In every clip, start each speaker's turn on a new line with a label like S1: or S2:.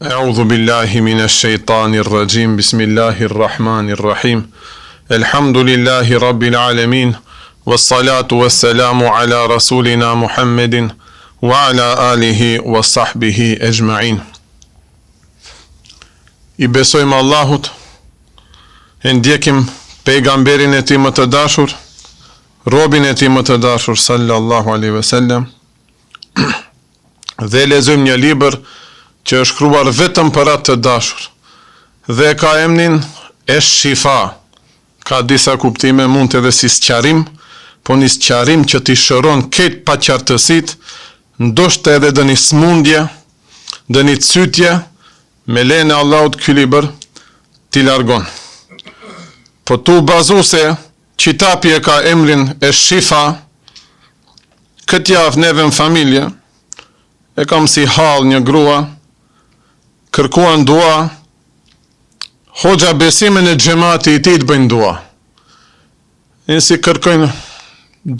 S1: أعوذ بالله من الشيطان الرجيم بسم الله الرحمن الرحيم الحمد لله رب العالمين والصلاة والسلام على رسولنا محمد وعلى آله وصحبه أجمعين. I besojmë Allahut, e ndjekim pejgamberin e tij më të dashur, robin e tij më të dashur sallallahu alaihi wasallam, dhe lexojmë një libër që është shkruar vetëm për atë të dashur dhe ka emrin Esh-Shifa. Ka disa kuptime, mund të edhe si sqarim, po një sqarim që t'i shëron këtë paqartësit, ndoshta edhe dë një smundje, dë një cytje, me lejen e Allahut ky libër t'i largon. Po tu bazu se qitapi e ka emrin Esh-Shifa, këtë javë neve në familje e kam si hall një grua, kërkuan dua, hoxha besimin e xhamati I tij të bëjnë dua. Nësi kërkojnë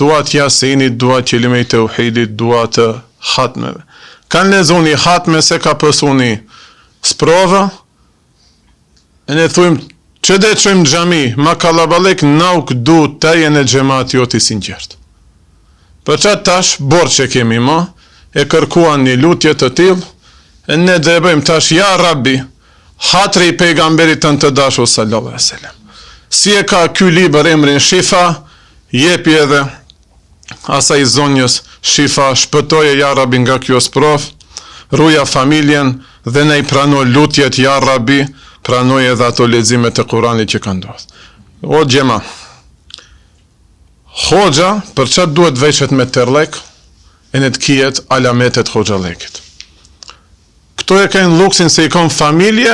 S1: dua të Yasinit, dua të Kelimit të Tauhidit, dua të hatmeve. Kanë lexuar hatme se ka pësuni sprova, e ne thujmë, që dhe të shojmë xhami, ma kallaballek nuk du të jenë e xhamati joti sinqert. Për çat tash, borç që kemi më, e kërkuan një lutje të tillë, e ne dhe bëjmë tash, ja Rabbi, hatri I pejgamberit të dashur sallallahu alaihi wasallam. Si e ka ky libër emrin Shifa, jepi edhe asaj zonjës Shifa, shpëtoje ja Rabbi nga kjo sprov, ruja familjen dhe ne I prano lutjet ja Rabbi, pranoj edhe ato leximet e Kuranit që kanë ndodhur. O xhema, hoxha për çfarë duhet veçet me terlek, e në të kijet alametet hoxhalekit. Këto e kanë luksin se I kanë familje,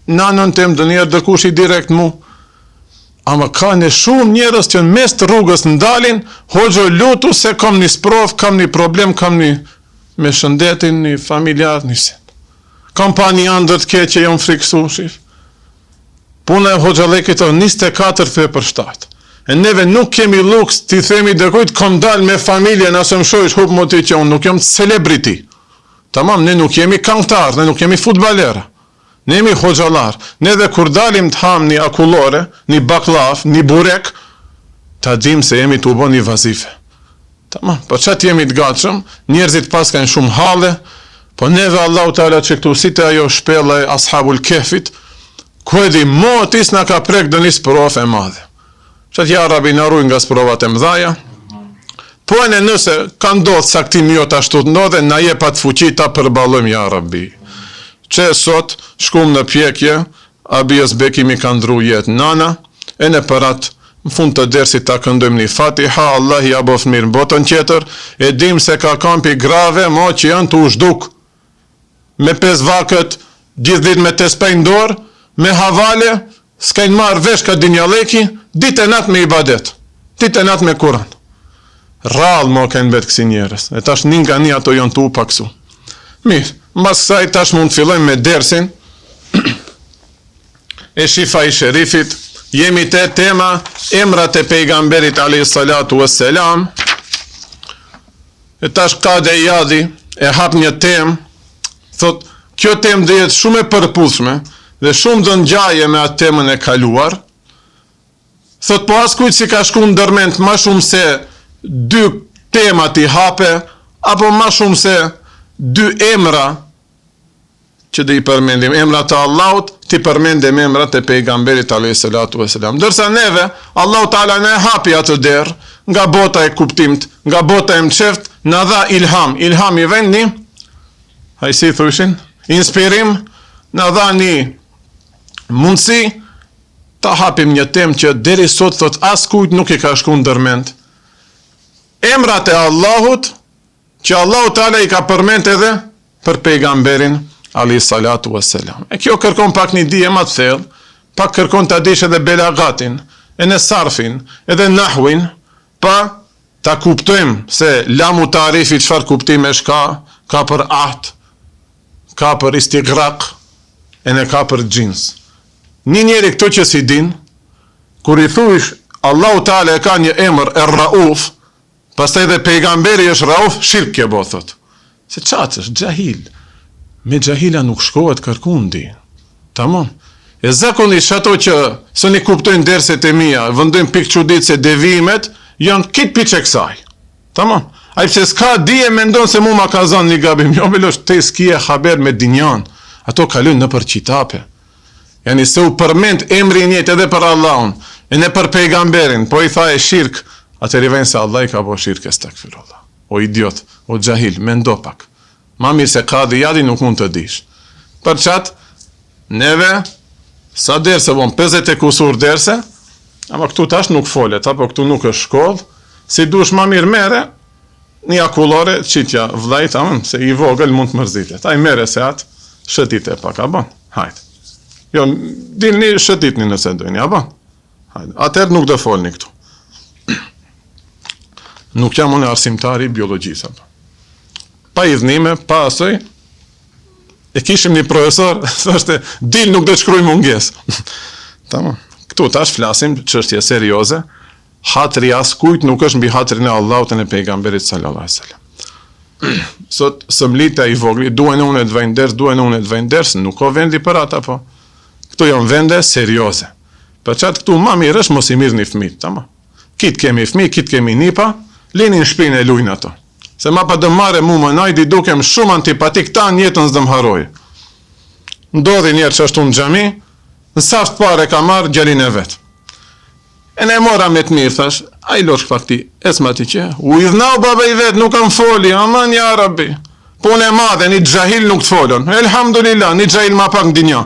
S1: nanën tem dë njerë dërkush I direkt mu, ama ka në shumë njerës që në mes të rrugës ndalin, hoxho lutu se kam një sprov, kam një problem, kam një me shëndetin, një familjar, një sen. Kam pa një andër të keq që jam friksu, shif. Puna e hoxhalekit o 24/7. E neve nuk kemi luks t'i themi dërkujt, kam dal me familje, nëse më shojsh hup më ti që unë nuk jam celebrity. Tamam, ne nuk jemi këngëtar, ne nuk jemi futbalera, ne jemi hoxhallar. Ne dhe kur dalim të ham një akullore, një baklaf, një burek, ta dim se jemi të ubon një vazife. Tamam, për qatë jemi të gatshëm, njerëzit pas kanë shumë halle, po neve Allahu Teala që këtu si të ajo shpella e ashabul kefit, ku e di motis na ka prek dë një sprov e madhe. Qatë ja Rabi na ruaj nga sprovat e mdhaja, po e në nëse ka ndodhë saktim jo të ashtu të ndodhe, na je pa të fuqi ta përballojmë ja Rabbi. Që sot shkum në pjekje, Abijës Bekimi ka ndru jetë nana, e në përat në fund të dersit ta këndojmë një Fatiha, Allah ja bof mirë në botën tjetër, e dim se ka kampi grave, mo që janë të ushduk, me 5 vakët, gjithë dit me të spejnë dorë, me havale, s'kajnë marrë vesh ka dinjaleki, ditë e natë me ibadet, ditë e natë me Kur'an. Rallë mo kanë betë kësi njerës, e tash një nga një ato janë të u paksu. Mirë, mbas kësaj tash mund të fillojmë me dersin e Shifa I Sherifit. Jemi te tema emrat e pejgamberit alayhi salatu wassalam. E tash Kade Jadi e hap një temë, thot, kjo temë dhe jetë shumë e përputhshme dhe shumë do ngjaje me atë temën e kaluar. Thot, po as kujt si ka shku ndërmend ma shumë se 2 temat I hape, apo ma shumë se 2 emra që dhe I përmendim, emrat e Allahut, ti përmendim emrat e pejgamberit alayhi salatu wasalam. Dërsa neve, Allahu Taala ne hapi atë derë, nga bota e kuptimt, nga bota e mçeft, na dha ilham. Ilham I vendi, hajsi thushin, inspirim, na dha një mundësi ta hapim një temë që deri sot thot as kujt nuk I ka shku ndërmend. Emrat e Allahut, që Allahu Teala I ka përmend edhe për pejgamberin alayhi salatu wassalam. E kjo kërkon pak një dije më të thellë, pak kërkon ta dish edhe belagatin, e në sarfin, edhe nahwin, pa ta kuptojmë se lamu tarifi çfarë kuptimesh ka për ahd, ka për istighraq, e ne ka për gjins. Një njeri këto që si din, kur i thuish Allahu Teala e ka një emër Rauf, pastaj dhe pejgamberi është Rauf, shirk ke bo, thot. Se qatë është gjahil. Me gjahila nuk shkohet kërkundi. Tamam. E zakonisht ato që së një kuptojnë derset e mia, vëndojnë pikë çudit se devimet, janë kitë piqe kësaj. Tamam. A i pëse s'ka dije mendon se mu ma ka zanë një gabim. Jo belosh, te s'kije haber me dinjan. Ato kalojnë në për qitape. Yani se u përmend emri njët edhe për Allahun, e ne për pejgamberin, po i tha e shirk, atë rivejnë se Allah i ka bo shirk e stakfirullah. O idiot, o gjahil, mendo pak. Ma mirë se ka dhe jadi nuk mund të dish. Për qatë, neve, sa derse bon, 50 e kusur derse, ama këtu tash nuk folet, apo këtu nuk është shkodh, si dush ma mirë mere, një akullore, qitja vllajt, amën, se i vogël mund të mërzitet. A i mere se atë, shëtit e pak, a bon, hajtë. Jo, dilni shëtit një nëse dojni, a bon, hajtë. Atër nuk dhe folni këtu. Nuk jam unë arsimtari biologjisë. Pa idhnime, pa asoj, e kishim një profesor, thoshte, dil nuk dhe shkruj munges. Tamam. Këtu tash flasim çështje serioze, hatri as kujt nuk është mbi hatrin e Allahut e pejgamberit sallallahu alaihi wasallam. Sot sëmlita i vogli, duhen unë të vëjnë ders, nuk ka vendi për ata, po. Këtu janë vende serioze. Për çat këtu më mirë është mos i mirë një fëmijë, tamam. Kit kemi fëmijë, kit kemi nipa, lini në shpinë e lujnë ato. Se ma pa dëmare mu më najdi dukem shumë antipatik ta në jetën s'dëm haroj. Ndodhi njerë që ashtu në gjami, në saft pare ka marrë gjelin e vetë. E ne mora me të mirë, thash, a i loshk fakti, esma ti që, u idhnau baba i vetë, nuk kam foli, aman ja rabbi. Punë e madhe, një gjahil nuk të folon. Elhamdulillah, një gjahil ma pak në dinja.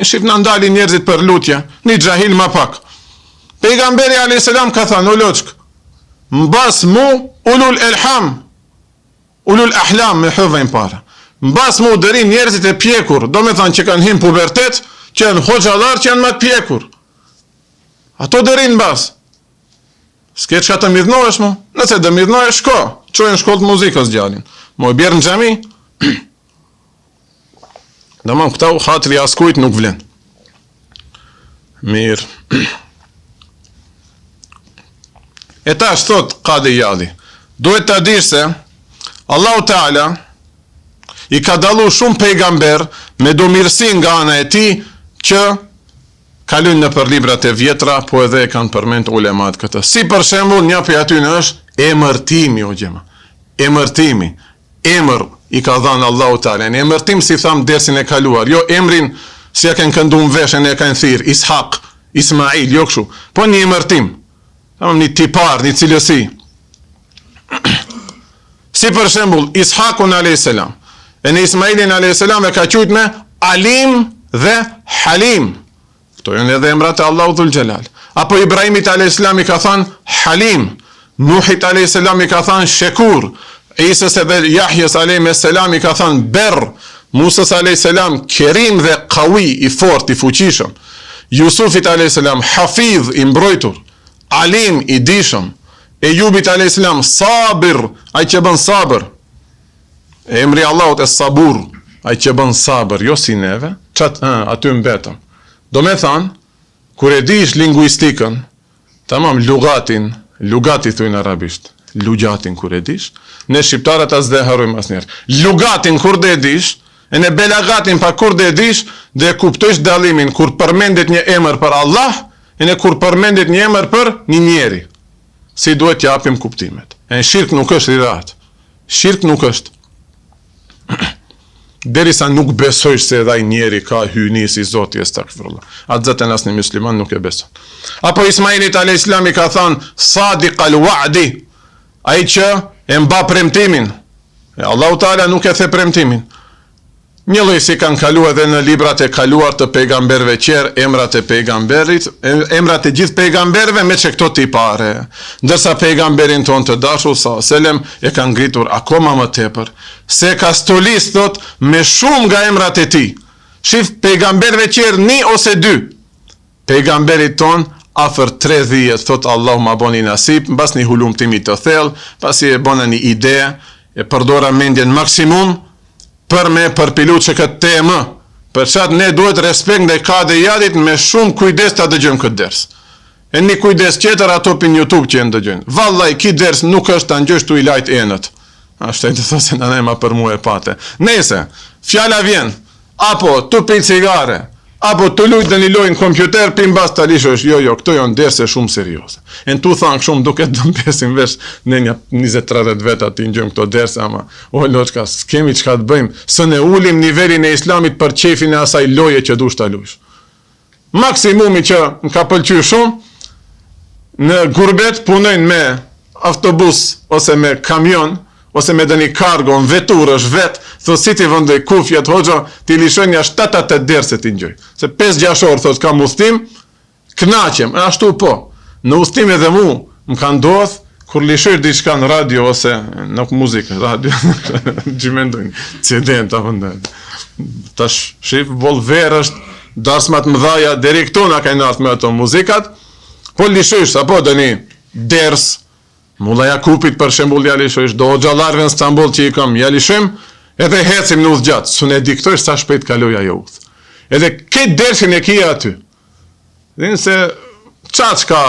S1: Shqip në ndali njerëzit për lutje, një gjahil ma pak. Pejgamberi a.s. ka thënë, u loçk, mbas mu ulul elham, ulul ahlam me hëvejnë para. Mbas mu dërin njerëzit e pjekur, do me thënë që kanë him pubertet, që janë hoxalar, që janë më të pjekur. Ato dërin mbas. S'ke që të midhnohesh mu? Nëse dë midhnohesh, shko. Qojnë shkollë të muzikës gjallin. Mo i bjerë në gjami? Dëmon, këta u hatri askujt nuk vlen. Mirë. E ta është thot, Kadi Jadi, duhet të dish se Allahu Teala i ka dalu shumë pejgamber me do mirësi nga ana e ti që kalojnë në për librat e vjetra, po edhe e kanë përmend ulemat këtë. Si për shembull, një për aty në është emërtimi, o gjema. Emërtimi. Emër i ka dhanë Allahu Teala. Në emërtim si tham dersin e kaluar. Jo emrin si ja kanë këndu në veshën e kanë thirr, Ishak, Ismail, jo kështu. Po një emërtim. Një tipar, një cilësi. Si për shembull, Ishakun a.s. E në Ismailin a.s. e ka qujt me Alim dhe Halim. Këto janë edhe emrat e Allahu Dhul Gjelal. Apo Ibrahimit a.s. i ka thënë Halim. Nuhit a.s. i ka thënë Shekur. Isës edhe Jahjes a.s. i ka thënë Berr. Musës a.s. Kerim dhe Qawi, i fort, i fuqishëm. Jusufit a.s. Hafidh, i mbrojtur. Alim, i dishëm. Ejubit a.s. Sabir, ai që bën sabër. Emri Allahut e Sabur, ai që bën sabër, jo si neve, aty mbetëm. Do me thanë, kur e dish linguistikën, tamam, lugati thujnë arabisht, lugjatin kur e dish, ne shqiptarët as dhe harujmë as njerë. Lugatin kur dhe e dish, e ne belagatin pa kur dhe e dish, dhe kuptojsh dallimin kur përmendet një emër për Allah, e ne kur përmendet një emër për një njeri. Si duhet t'japim kuptimet. E shirk nuk është i rahat. Shirk nuk është. Derisa nuk besojsh se edhe ai njeri ka hyjni si Zoti estagfirullah. Atë zotën asnjë musliman nuk e beson. Apo Ismailit alayhis salam i ka thënë sadiq al-wa'di, ai që e mba premtimin. Allahu Teala nuk e the premtimin. Një lloj si kanë kaluar edhe në librat e kaluar të pejgamberëve qerë, emrat e pejgamberit, emrat e gjithë pejgamberëve me që këto tipare. Ndërsa pejgamberin ton të dashur sa selam e kanë ngritur akoma më tepër, se ka stolis thot me shumë nga emrat e tij. Shif pejgamberëve qerë 1 ose 2. Pejgamberit ton afër 30, thot Allahu ma boni nasip, mbas një hulumtimi të thellë, pasi e bona një ide, e përdora mendjen maksimum për me përpilu që këtë temë. Për çat ne duhet respekt ndaj kadejadit me shumë kujdes ta dëgjojmë këtë ders. E një kujdes tjetër ato për YouTube që e ndëgjojnë. Vallaj, ki ders nuk është ta ngjësh tu i lajt enët. Ashtu të thosë në nema për mu e pate. Nese, fjala vjen, apo tu pi cigare, apo tu lujt dhe një lojnë kompjuter, pin bas të lishosh, jo, këto janë derse shumë seriose. E në tu thanë shumë duke të dëmpesin vesh në një 20-30 veta të njëgjëm këto derse, ama, loqka, s'kemi qka të bëjmë, së ne ulim nivelin e islamit për qefin e asaj loje që dush të lush. Maksimumi që më ka pëlqy shumë, në gurbet punojnë me autobus ose me kamion, ose me dëni kargo, në vetur është vetë, thot si ti vëndoj kufjet, hoxha, ti lishoj një 7-8 derse ti njoj. Se 5-6 orë, thot, kam ustim, knaqem, e ashtu po. Në ustim edhe mu, më ka ndodh, kur lishoj diçka në radio, ose në muzikë, radio, gjimendojnë, CD-n të vëndoj. Tash, shif, bolver është, darsmat më dhaja, deri këtu nga kajnë artë me ato muzikat, po lishoj, apo dëni ders, Mulla Jakupit për shembull ja lishojsh, do xhallarëve në Stamboll që i kam, ja lishojm, edhe hecim në udhë gjatë, su ne diktoj sa shpejt kaloj ajo udhë. Edhe këtë dersin e kia aty. Dhinë se ka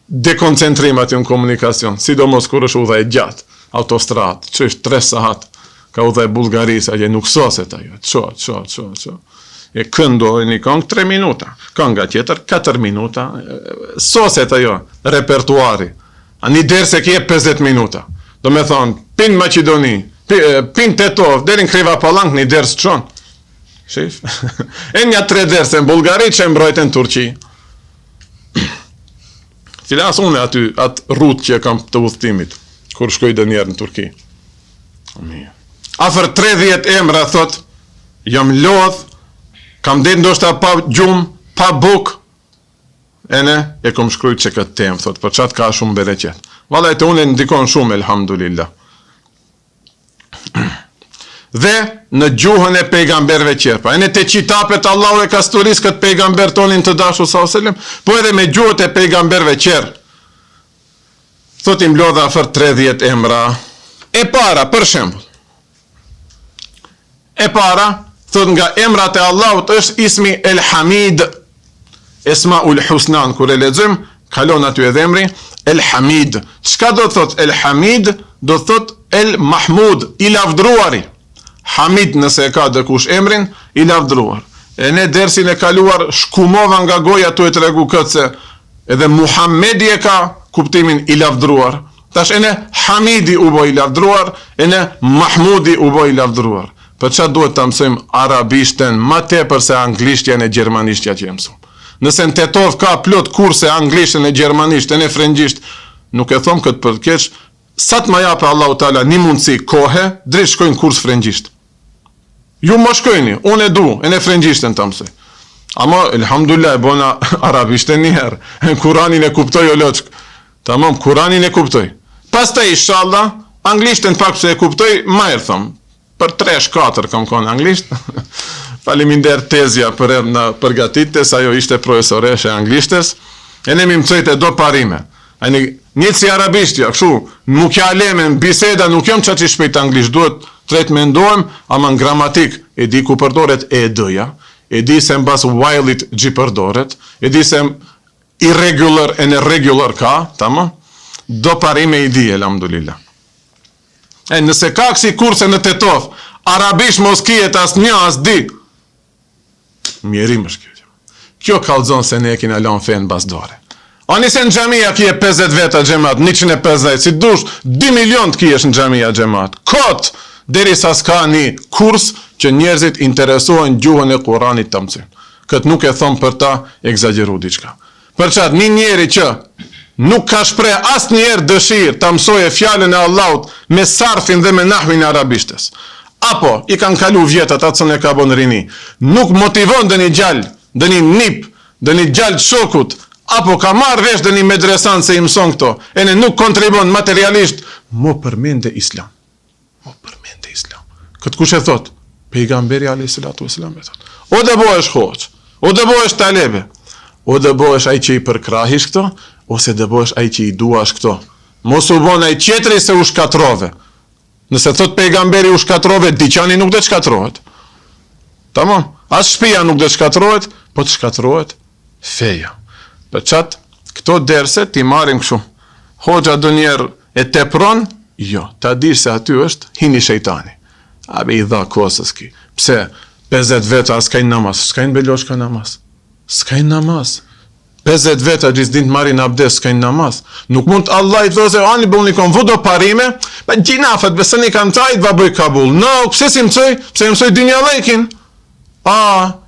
S1: dekoncentrim aty në komunikacion, sidomos kur është udhë e gjatë, autostradë, që është 3 sahat, ka udhë e Bullgarisë, aje nuk soset ajo, ço. E këndo e një këngë 3 minuta, kënga tjetër 4 minuta, soset ajo, repertuari. A një derse kje 50 minuta. Do me thonë, pin Macedoni, pin Tetov, derin Kriva Palank, një derse qonë. Shif? E një 3 derse në Bulgari që e mbrojtë në Turqi. Filas unë atë rrut që kam të udhëtimit, kur shkoj dë njerë në Turqi. Afër 30 emra, thot, jam lodh, kam dhe ndoshta pa gjumë, pa buk, ene, e kom shkrujt që këtë temë, thot, për qatë ka shumë bereqet. Valaj të unë e ndikon shumë, elhamdulillah. Dhe në gjuhën e pejgamberve qerpa, ene te qitapet Allahu e ka sturis këtë pejgamber tonin të dashu s.a.s. Po edhe me gjuhët e pejgamberve qerë. Thot im lodha afër 30 emra. E para, për shembull. E para, thot nga emrat e Allahut është ismi El Hamid, Esmaul Husnan, kur e lexojm, kalon aty edhe emri El Hamid. Çka do thot El Hamid? Do thot El Mahmud, i lavdruari. Hamid nëse e ka dëkush emrin, i lavdruar. E ne dersin e kaluar shkumova nga goja tu e tregu këtë se edhe Muhamedi e ka kuptimin i lavdruar. Tash ene Hamidi u bo i lavdruar, ene Mahmudi u bo i lavdruar. Për çfarë duhet ta mësojmë arabishten më tepër se anglishtjen e gjermanishtja që mësojmë? Nëse në Tetov ka plot kurse anglishtën e gjermanishtën e frëngjisht, nuk e thom këtë për keq, sa të ma jape Allahu Teala një mundësi kohe, drejt shkojnë kurs frëngjisht. Ju më shkojni, unë e du, e në frëngjishtën të mësoj. Ama, elhamdulillah, e bona arabishtën njëherë, Kuranin e kuptoj o loqk. Tamam, Kuranin e kuptoj. Pas të inshallah, anglishtën pak se e kuptoj, ma e thom. Për 3-4 kam konë anglisht. Faleminderit tezja për erë në përgatites, ajo ishte profesoreshe anglishtes, e ne mi mëcojt e do parime. Një si arabishtja, këshu, nuk ja leme në biseda, nuk jom që shpejt anglisht, duhet tret me ndohem, ama në gramatik, e di ku përdoret e dëja, e di se në bas while-it gji përdoret, e di se irregular e në regular ka, tamo, do parime i di, elhamdulillah. E nëse ka kësi kurse në Tetov, arabisht mos kijet as një as di, mjerim është kjo. Kjo kallzon se ne e kina lanë fejnë bas dore. A nise në gjamia kje 50 veta gjemat, 150, si dush 2 milion të kjesh në gjamia gjemat. Kot, deri sa s'ka një kurs që njerëzit interesohen gjuhën e Kuranit të mësin. Këtë nuk e thonë për ta egzageru diqka. Për qatë një njeri që nuk ka shpre as njerë dëshirë të mësoje fjallën e Allahut me sarfin dhe me nahvin arabishtes. Apo, i kanë kalu vjetat atë sënë e ka bon rini, nuk motivon dhe një gjallë, dhe një nip, dhe një gjallë shokut, apo ka marrë vesh dhe një medresan se i mëson këto, e ne nuk kontribon materialisht, mo përmende islam. Mo përmende islam. Këtë kush e thot? Pejgamberi a.s. e thot. O dhe bo është hoq, o dhe bo është talebe, o dëbohesh ai që i përkrahish këto, ose dëbohesh ai që i duash këto. Mos u bon ai tjetri se u shkatrove. Nëse thot pejgamberi u shkatrove, dyqani nuk do të shkatrohet. Tamam, as shtëpia nuk do të shkatrohet, po të shkatrohet feja. Për çat, këto derse ti marrim kështu. Hoxha donjëherë e tepron, jo, ta dish se aty është hini shejtani. Abe i dha kosës ki. Pse 50 veta s'kajnë namaz, s'kajnë beloshka namaz. S'kajnë namaz. 50 veta gjithdin të marrin abdes, s'kajnë namaz. Nuk mund Allah i those, ani bëni kon vudo parime, pa gjinafet besoni kanë tajt va bëj kabul. No, pse si mësoj? Pse mësoj dynja lekin?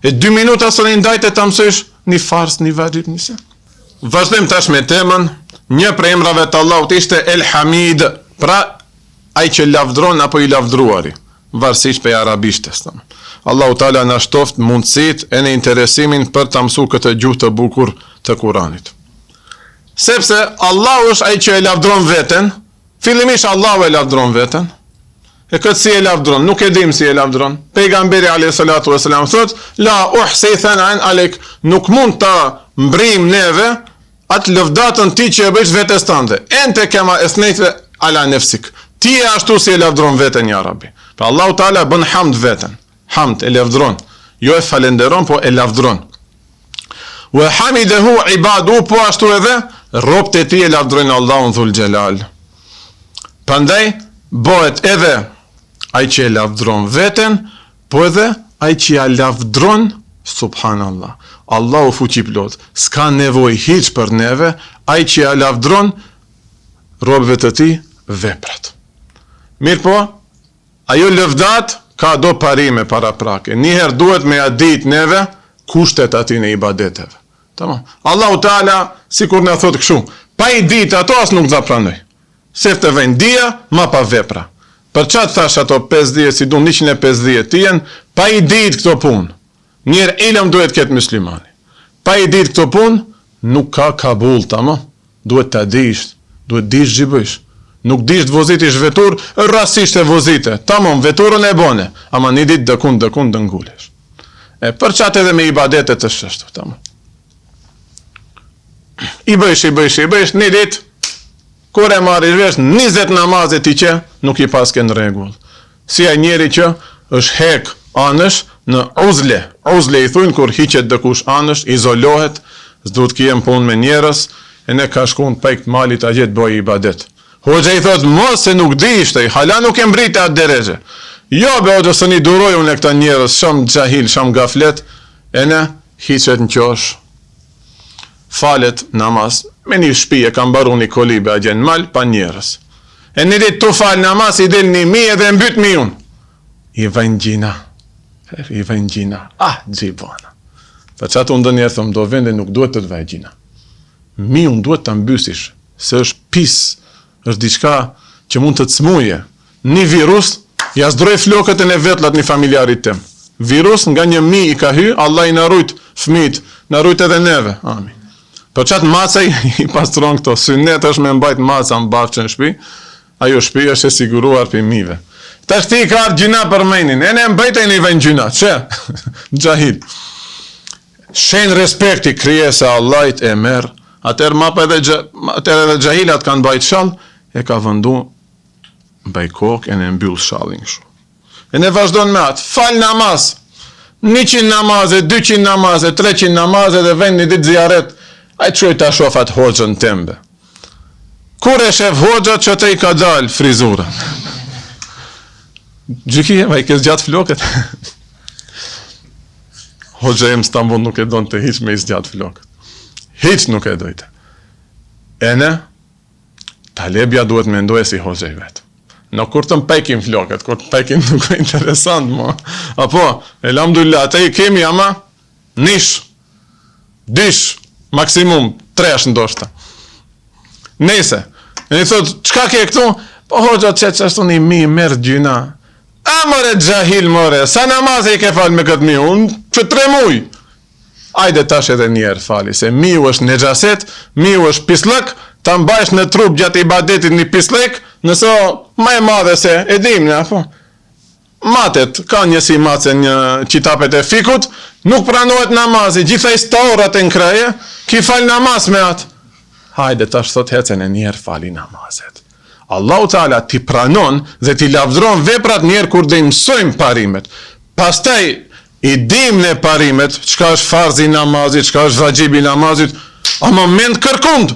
S1: E 2 minuta së në ndajte ta mësojsh një fars, një vajgjit, njëse. Vazhdojmë tash me temën. Një prej emrave të Allahut ishte El Hamid, pra ai që lavdron apo i lavdruari, varësisht për arabishtes. Allahu Teala na shtoft mundësit e në interesimin për të mësuar këtë gjuhë të bukur të Kuranit. Sepse Allahu është ai që e lavdron veten, fillimisht Allahu e lavdron veten. E këtë si e lavdron, nuk e dim si e lavdron. Pejgamberi alayhi salatu wasalam thot, la uhsi thanan alek, nuk mund ta mbrim neve atë lëvdatën ti që e bëjsh vetes tënde. Ente kema esnejtve ala nefsik. Ti e ashtu si e lavdron veten, ja Rabbi. Pra Allahu Teala bën hamd veten. Hamd e lavdron. Jo e falenderon, po e lavdron. Wa hamidahu ibadu, po ashtu edhe robët e tij e lavdrojnë Allahun dhul xhelal. Prandaj bëhet edhe ai që e lavdron veten, po edhe ai që ja lavdron, subhanallah. Allahu fuqi plot, s'ka nevojë hiç për neve, ai që ja lavdron robëve të tij veprat. Mirë po, ajo lëvdat ka do parime para prake. Njëherë duhet me ja dit neve kushtet ati në ibadeteve. Tamam. Allahu Teala sikur na thot kështu, pa i dit ato as nuk za pranoj. Se të vjen dia, ma pa vepra. Për çat thash ato 50 si du 150 tien, pa i dit këto punë. Njërë ilëm duhet këtë muslimani. Pa i dit këto punë, nuk ka kabul, tamam. Duhet ta dish, duhet dish gjibësh. Nuk dish të vozitish vetur, rasisht e vozite. Tamam, veturën e bone, ama një dit dëkun dëngulesh. Për çat edhe me ibadetet të shështu, tamam. I bëjsh, një dit, kur e marrish vesh 20 namazet i që, nuk i paske në regull. Si a njeri që është hek anësh në uzle. Uzle i thujnë kur hiqet dëkush anësh, izolohet, s'duhet kijem punë me njerës, e ne ka shkun pejkt malit a gjithë bëj ibadet. Hoxha i thot, mos se nuk di ishte, hala nuk e mbrite atë dereje. Jo, be hoxha së një duroj unë e këta njerës, shumë gjahil, shumë gaflet, e ne hiqet në qosh, falet namaz, me një shpije kam baru një kolibe a gjenë mal, pa njerës. E një dit të fal namaz, i del 1.000 edhe mbyt 1.000. I vajnë gjina, gjibana. Për që atë unë njerë thëmë, do vende nuk duhet të vajnë gjina. 1.000 duhet të mbysish, se është pis, është diçka që mund të të smuje. Një virus, ja zdroj flokët e në vetlat një familjarit tem. Virus nga 1.000 i ka hy, Allah i në rujt fmit, në rujt edhe neve. Amin. Për qatë macaj i pastron këto, synet është me mbajt maca në bafë në shpi, ajo shpi është e siguruar për mive. Ta shti i ka arë gjina për menin, e ne mbajt e një vend gjina, që? Gjahil. Shenë respekti krijesa Allahit e merë, atër edhe gjahilat kanë bajt shal, e ka vëndu mbaj kokë e në mbyll shalin shu. E ne vazhdojnë me atë, fal namaz, 100 namaze, 200 namaze, 300 namaze dhe vend një ditë zjaret, a i qoj ta shofat hoxën tembe. Kur e shef hoxët që te i ka dal frizura? Gjykije, ma i kes gjatë flokët. Hoxë e më Stambul nuk e donë të hiq me i zgjatë flokët. Hiq nuk e dojte. E ne, talebja duhet me ndoje si hoxë e vetë. Në kur të mpekim flokët, kur të mpekim nuk e interesant, mo. Apo, elhamdulillah, te i kemi ama nish, dish, maksimum 3 ndoshta. Nese, e një thot, qka ke këtu? Po hoxha që ashtu një mi merë gjyna. A more gjahil more, sa namaz e i ke falë me këtë mi, unë që 3 muj. Ajde tash edhe njerë fali, se miu është në gjaset, miu është pislëk, ta mbajsh në trup gjatë i badetit një pislëk, nëse ma e madhe se, e dim në, apo. matet, ka një si mace një qitapet e fikut, nuk pranohet namazi, gjitha i storat e në kreje, ki fal namaz me atë. Hajde, tash thot hecen e njerë fali namazet. Allahu Teala ti pranon dhe ti lavdron veprat njerë kur dhe i mësojmë parimet. Pastaj i dim në parimet, çka është farzi namazit, çka është vajibi namazit, a moment kërkund.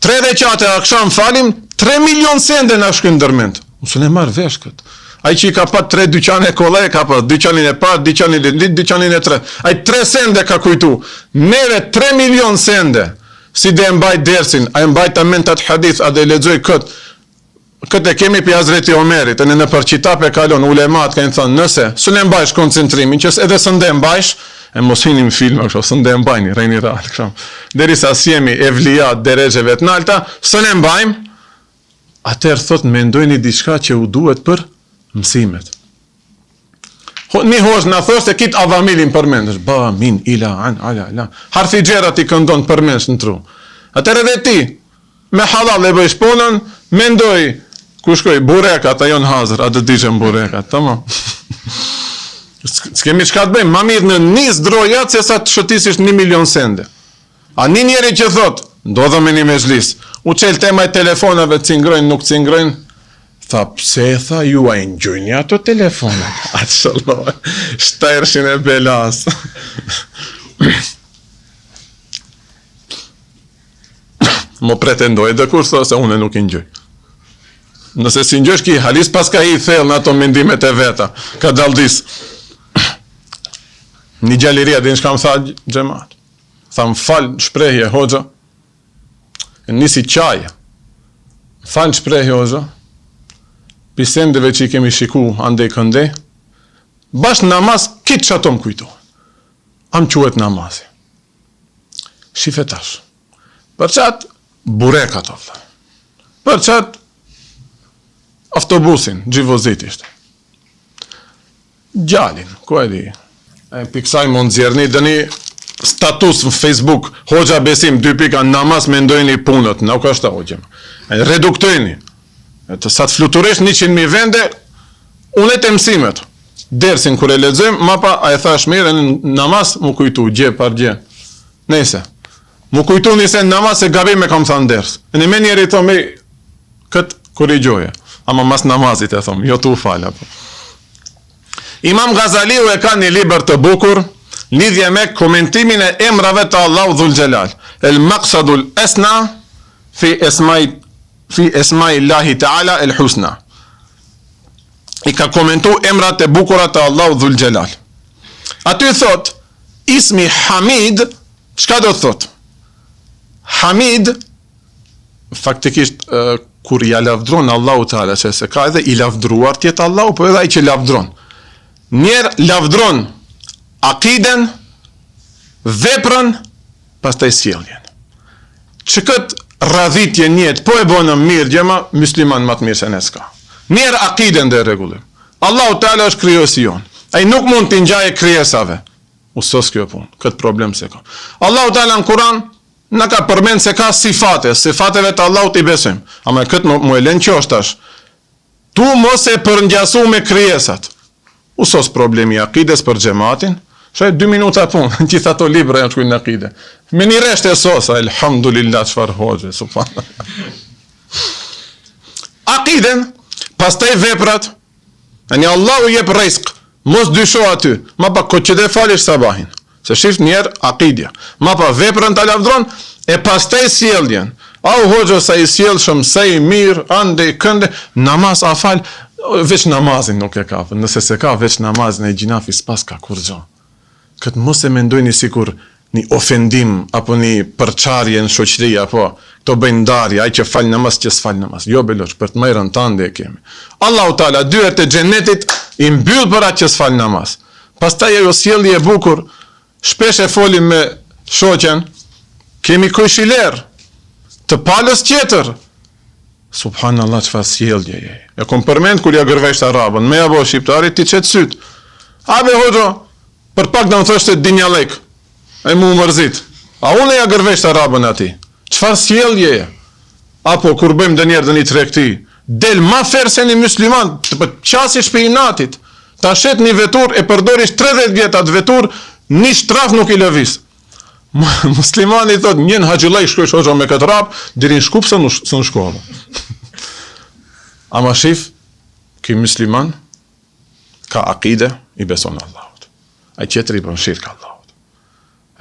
S1: 3 recate akşam falim, 3 milion sende na shkën ndërmend. Unë e marr vesh kët. Ai që ka pa 3 dyqane kolle, ka pa dyqanin e parë, dyqanin e dytë, dyqanin e tretë. Ai 3 sende ka kujtu. Neve 3 milion sende. Si dhe mbaj dersin, a mbaj të mentat hadith, a dhe lexoj këtë e kemi për Hazreti Omerit, e në për qitape kalon, ulemat ka në thënë, nëse, së ne mbajsh koncentrimin, që edhe së nde mbajsh, e mos hinim film, së nde mbajni, rejni ratë, kësham, deri sa si jemi evlijat, deregjeve të nalta, së ne mbajmë, atër thot, mendojni diçka që u duhet për mësimet. Një hosh në thoshtë e kitë avamilin përmendësh, ba, min, ila, an, ala, la. Harfi gjerat i këndon përmendësh në tru. Atër edhe ti, me halal e bëjsh ponën, mendoj, ku shkoj, burekat, a jonë hazër, a të diqen burekat, tamo. S'kemi qka të bëjmë, ma mirë në nis drojat, se sa të shëtisisht 1 milion sende. A një njeri që thot, ndodhëm me një mezhlis, u qel tema e telefonave, cingrojnë, nuk cingrojnë, tha, pse tha, ju a engjojni ato telefonat? Atë shëlloj, shtershin e belas. Mo pretendoj dhe kur thë se unë nuk engjoj. Nëse si engjojsh ki halis pas ka i thellë në ato mendimet e veta, ka daldis. Një gjalliria dhe në shkam tha gjemat. Tha më falë shprehje, hoxha, nisi qaje. Falë shprehje, hoxha, pisendeve që i kemi shiku ande kënde, bash namaz, kitë që ato më kujtu. Am quet namazi. Shifetash. Për qatë, bureka të vla. Për qatë, autobusin, gjivozit ishte. Gjallin, ku e di? Piksaj mund zjerni, dëni status në Facebook, hoxha besim, 2 pika, namaz me ndojni punët, nuk është të hoxhem. Reduktojni. Të sa të fluturesh 100.000 vende, unë e të mësimet. Dersin kër e lexojmë, ma pa a e thash mirë, në namaz mu kujtu, gje par gje. Nese, mu kujtu njëse në namaz se gabim e kam thënë ders. Në me njeri thome, këtë korrigjoje, ama mas namazit e thome, jo tu falja. Imam Ghazaliu e ka një libër të bukur, lidhje me komentimin e emrave të Allahu Dhul Gjelal. El Maqsadul Esna, fi esmai Allahi Ta'ala el Husna. I ka komentu emrat e bukurat të Allahu Dhul Gjelal. Aty thot, ismi Hamid, çka do thot? Hamid, faktikisht, kur ja lavdron Allahu Ta'ala, që se ka edhe i lavdruar tjetë Allahu, po edhe i që lavdron. Njerë lavdron akiden, veprën, pastaj sjelljen. Që këtë radhitje njetë, po e bonë mirë gjema, musliman më të mirë se neska. Njerë akiden dhe regullim. Allahu Teala është krijuesi jon. Ai nuk mund të ngjaje krijesave. Usos kjo punë, këtë problem se ka. Allahu Teala në Kur'an na ka përmend se ka sifate, sifateve të Allahut i besojmë. Ama këtë mu e lën qoshtash. Tu mos e përngjasu me krijesat. Usos problemi i akides për xhamatin. Shaj 2 minuta punë, në gjithë ato libra janë shkruajnë në akide. Me një reshtë e sosa, elhamdulillah, çfarë hoxhe, subhanallah. Akiden, pastaj veprat, një Allahu jep rizq, mos dysho aty, ma pa ko që dhe falish sabahin, se shif njerë akidja, ma pa veprën të lavdron, e pastaj sjelljen. Au hoxhe sa i sjellshëm, sa i mirë, ande, kënde, namaz a fal, veç namazin nuk e ka, nëse se ka veç namazin e gjinafi s'pas ka kur gjo. Këtë mos e mendojni sikur një ofendim, apo një përçarje në shoqëri, apo këto bëjnë ndarje, ai që fal namaz, që s'fal namaz. Jo belosh, për të mërën tande e kemi. Allahu Teala dyert e xhenetit i mbyll për atë që s'fal namaz. Pastaj ajo sjellje e bukur, shpesh e folim me shoqen, kemi kujshiler, të palës tjetër. Subhanallah, çfarë sjellje je. E kom përmend kur ja gërvesh arabën, me apo shqiptarit ti çet syt. Abe hoxha, për pak do më thoshte dinjalek, e mu mërzit. A unë ja gërvesh arabën ati? Çfarë sjellje je? Apo kur bëjmë dë njerë dë një tregti, del ma ferë se një musliman, të qasi shpejnatit, ta shet një vetur e përdorish 30 vjet atë vetur, një shtraf nuk i lëviz. Muslimani thot, njën haqillaj shkoj shoqo me këtë rap, diri në shkup së në shkolla. Ama shif, ki musliman, ka akide, i beson Allahut. A i qetëri për shirk Allahut.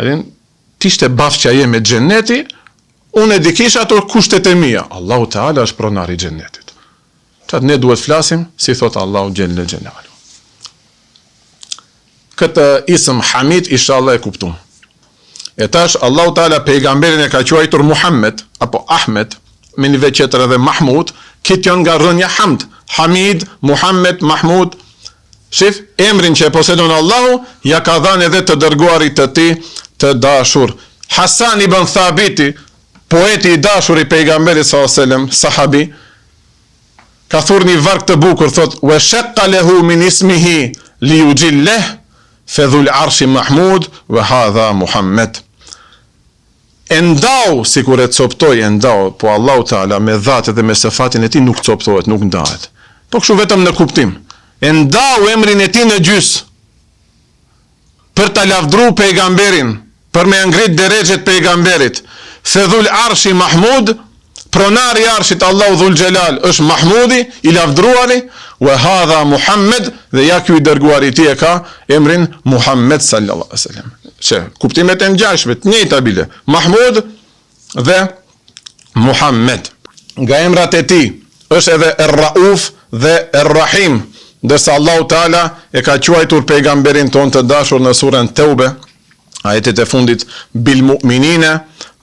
S1: Edhin, tishte baf që aje me xheneti, unë e dikisha ato kushtet e mija. Allahu Teala është pronari i xhennetit. Qatë ne duhet flasim, si thot Allahu Gjelle Gjelalu. Këtë isëm Hamid, inshallah e kuptum. E tash, Allahu Teala pejgamberin e ka quajtur Muhammed, apo Ahmed, me një veçetër edhe Mahmud, këtë janë nga rënja Hamd. Hamid, Muhammed, Mahmud. Shif, emrin që e posedon Allahu, ja ka dhanë edhe të dërguarit të ti të dashur. Hasan ibn Thabiti, poeti i dashur i pejgamberit s.a.s. sahabi, ka thur një varg të bukur, thot, wa shaqqa lahu min ismihi li yujilleh, fa dhul arshi Mahmud, wa hadha Muhammed. E ndau, si kur e coptoj, e ndau, po Allahu Teala me dhatë dhe me sefatin e ti nuk coptohet, nuk ndahet. Po kështu vetëm në kuptim. E ndau emrin e ti në gjys, për të lavdru pejgamberin, për me ngrit deregjet pejgamberit. Fedhul arshi Mahmud, pronari arshit Allahu Dhul Gjelal, është Mahmudi, i lavdruari, wa hadha Muhammed, dhe ja kjo i dërguari ti e ka emrin Muhammed sallallahu alaihi wasallam. Që kuptimet e ngjashme, të njëjta bile, Mahmud dhe Muhammed. Nga emrat e tij është edhe Er-Rauf dhe Er-Rahim, ndërsa Allahu Teala e ka quajtur pejgamberin ton të dashur në surën Teube, ajetet e fundit, bil mu'minina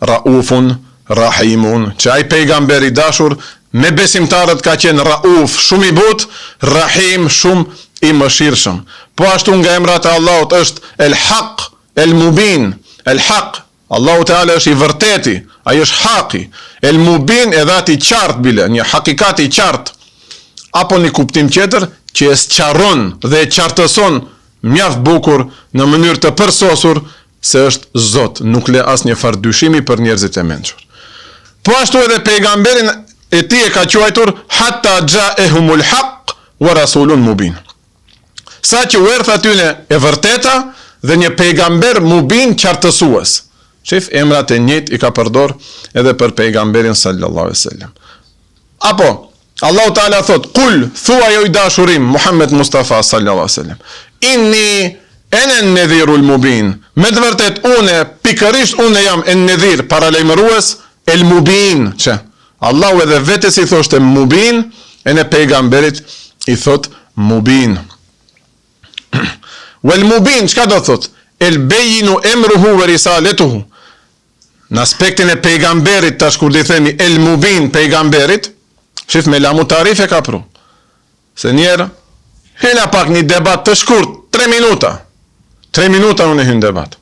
S1: Raufun Rahimun, që ai pejgamberi dashur me besimtarët ka qenë Rauf, shumë i butë, Rahim, shumë i mëshirshëm. Po ashtu nga emrat e Allahut është El-Haq, El-Mubin, El-Haq, Allahu Teala është i vërteti, ai është haki. El-Mubin edhe ati qartë bile, një hakikat i qartë, apo një kuptim tjetër që e sqaron dhe e qartëson mjaft bukur në mënyrë të përsosur se është Zot, nuk le asnjë farë dyshimi për njerëzit e mençur. Po ashtu edhe pejgamberin e tij e ka quajtur hatta ja'ehumul haq wa rasulun mubin. Sa që u erdh atyne e vërteta dhe një pejgamber mubin qartësues. Shif, emrat e njëjtë i ka përdor edhe për pejgamberin sallallahu alaihi wasallam. Apo Allahu Teala thot, "Kul, thuaj o i dashurim Muhammed Mustafa sallallahu alaihi wasallam, inni ana an-nadhirul mubin." Me të vërtet unë pikërisht unë jam an-nadhir, paralajmërues, el-mubin, që Allahu edhe vetes i thoshte mubin, e në pejgamberit i thot mubin. Wal mubin, çka do thot? El bayinu emruhu wa risalatuhu. Në aspektin e pejgamberit, tash kur i themi el mubin pejgamberit, shif me lamu tarife ka pru. Se njerë, hela pak një debat të shkurt, 3 minuta. 3 minuta unë e hynë debat.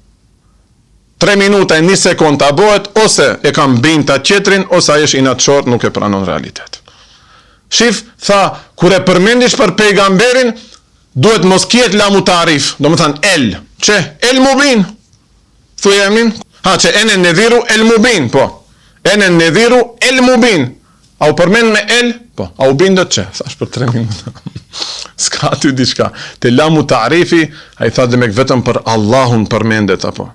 S1: 3 minuta e 1 sekund të abohet, ose e kam bin të qetrin, ose a jesh inatëshor, nuk e pranon realitet. Shif, tha, kur e përmendish për pejgamberin, duhet mos kjet lamu tarif, do më thanë el, që el mubin, thuj e min, ha, që ene nedhiru el mubin, po, ene nedhiru el mubin, a u përmend me el, po, a u bindët që, thash për 3 minuta, s'ka aty diçka, te lamu tarifi, a i tha dhe me vetëm për Allahun përmendet, apo,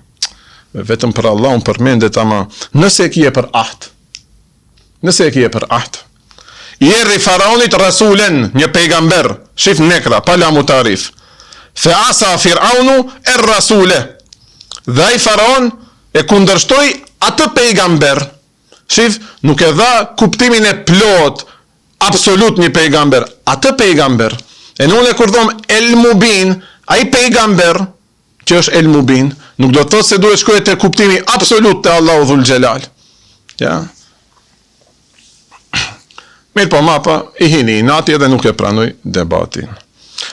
S1: vetëm për Allahun përmendet, ama nëse e kje për ahd, i erri faraonit rasulen, një pejgamber, shif nekra, pa lamu tarif, fe asa Firaunu er rasule, dhe ai faraon e kundërshtoi atë pejgamber, shif, nuk e dha kuptimin e plot, absolut një pejgamber, atë pejgamber, e në kur dhom el mubin, ai pejgamber, që është el mubin, nuk do të thotë se duhet shkojë te kuptimi absolut të Allahu Dhul Gjelal. Ja. Mirë po mapa, i hini i nati edhe nuk e pranoj debatin.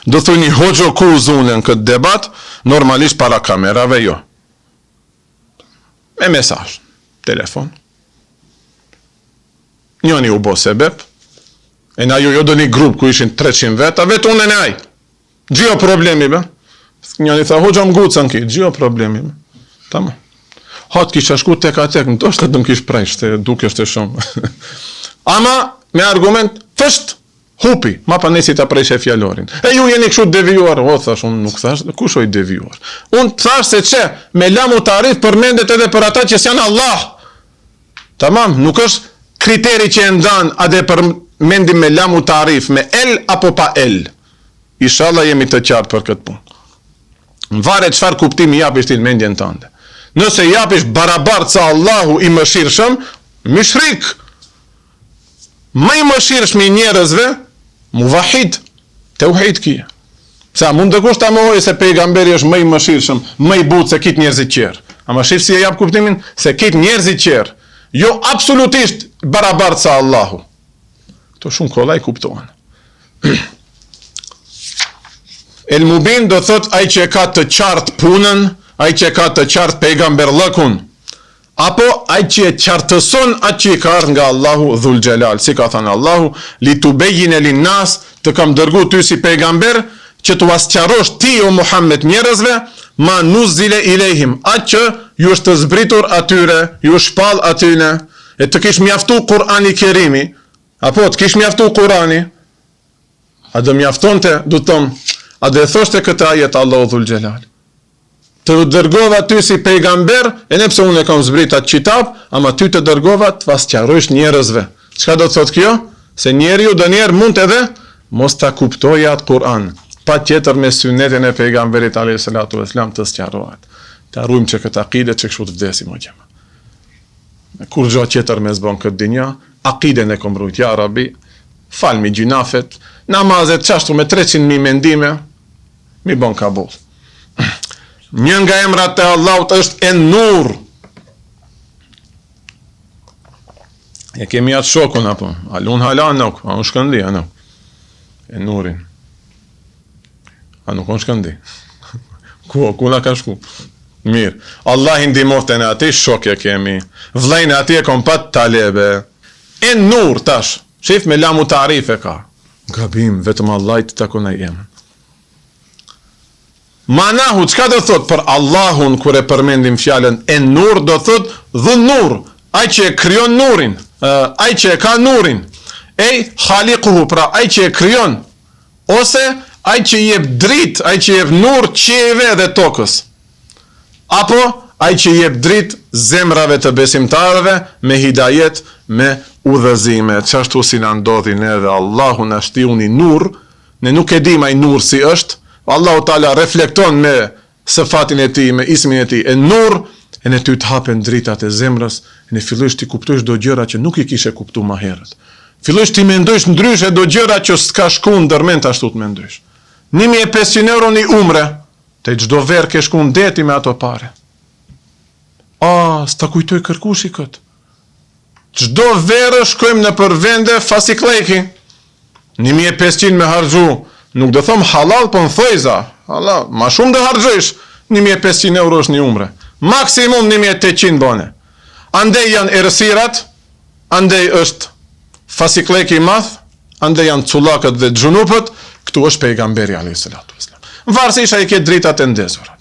S1: Do thuj një hoxho ku uzunën këtë debat, normalisht para kamerave jo. Me mesazh, telefon. Njoni u bo sebep, e na jo do një grup ku ishin 300 veta, vetë unë e naj. Gjio problemi be. Njoni tha, hoxha më gucën ki, gjio problemi be. Tama. Hatë kisha shku tek a tek, në to është të më kish prejsh, të duke është e shumë. Ama, me argument, Fësht, hupi, ma pa nesi ta prejsh e fjalorin. E ju jeni kështu devijuar, o, thash, unë nuk thash, kush oj devijuar? Unë thash se që, me lamu tarif përmendet edhe për ata që s'janë Allah. Tamam, nuk është kriteri që e ndan, a dhe përmendim me lamu tarif, me el apo pa el. Inshallah jemi të qartë për këtë punë. Në varet çfarë kuptimi japish ti në mendjen tënde. Nëse japish barabart sa Allahu i mëshirshëm, mishrik. Më i mëshirshëm i njerëzve, muvahid, tauhid kje. Sa mund të kush ta mohoj se pejgamberi është më i mëshirshëm, më i butë se kitë njerëzit qerë. A më shif si e jap kuptimin se kitë njerëzit qerë, jo absolutisht barabart sa Allahu. Këto shumë kollaj kuptohen. El Mubin do thot ai që ka të qartë punën, ai që ka të qartë pejgamberllëkun, apo ai që e qartëson atë që i ka ardhur nga Allahu Dhul Xhelal, si ka thënë Allahu, li tubayyina lin-nas, të kam dërguar ty si pejgamber që t'u asqarosh ti o Muhammed njerëzve, ma nuzile ilehim, atë që ju është të zbritur atyre, ju shpall atyne, e të kish mjaftu Kur'ani Kerimi, apo të kish mjaftu Kur'ani, a do mjaftonte, du të thonë, a dhe thoshte këtë ajet Allahu Dhul Xhelal. Të dërgova ty si pejgamber, e ne pse unë e kam zbrit atë kitab, ama ty të dërgova të vasqarosh njerëzve. Çka do të thotë kjo? Se njeriu donjëherë mund edhe mos ta kuptojë atë Kur'an, pa tjetër me sunetin e pejgamberit alayhis salatu vesselam të sqarohet. Të arrujmë që këtë akide që kështu të vdesim o gjema. Kur gjo tjetër me zbon këtë dinja, akiden e kom rujt, ja Rabi, falmi gjinafet, namazet qashtu me 300.000 mendime, mi bon kabul. Një nga emrat e Allahut është En-Nur. E kemi atë shokun apo? Alun hala nuk, a unë shkëndi, a nuk? En-Nurin. A nuk unë shkëndi? Ku la ka shku? Mirë. Allah i ndihmofte në ati shokje kemi. Vllajnë ati e kom pat talebe. En-Nur tash. Shif me lamu tarife ka. Gabim, vetëm Allah i të takon e jemen. Manahu, qka do thot për Allahun kër e përmendim fjallën En-Nur, do thot Dhun-Nur, aj që e kryon nurin, aj që e ka nurin, Khaliquhu, pra aj që e kryon, ose aj që jep drit, aj që jep nur qiejve dhe tokës, apo aj që jep drit zemrave të besimtarëve me hidajet, me udhëzime, qashtu si në ndodhin edhe Allahu në shtiu një nur, ne nuk e dim aj nur si është, Allahu Taala reflekton me sëfatin e tij, me ismin e tij, En-Nur, e ne ty të hapen dritat e zemrës, e ne fillosh ti kuptosh do gjëra që nuk i kishe kuptuar më herët. Fillosh ti mendosh ndryshe do gjëra që s'ka shku ndërmend ashtu të mendosh. 1500 euro një umre, te çdo verë ke shku në deti me ato pare. S'ta kujtoj kërkushi kët. Çdo verë shkojmë në për vende fasikleki. 1500 me harxhu. Nuk do thom halal, po në thojza. Halal, ma shumë dhe harxhojsh, 1500 euro është një umre. Maksimum 1800 bane. Andej janë erësirat, andej është fasikleki i madh, andej janë cullakët dhe xhunupët, këtu është pejgamberi alayhis salatu vesselam. Varësisht ai ke dritat e ndezura.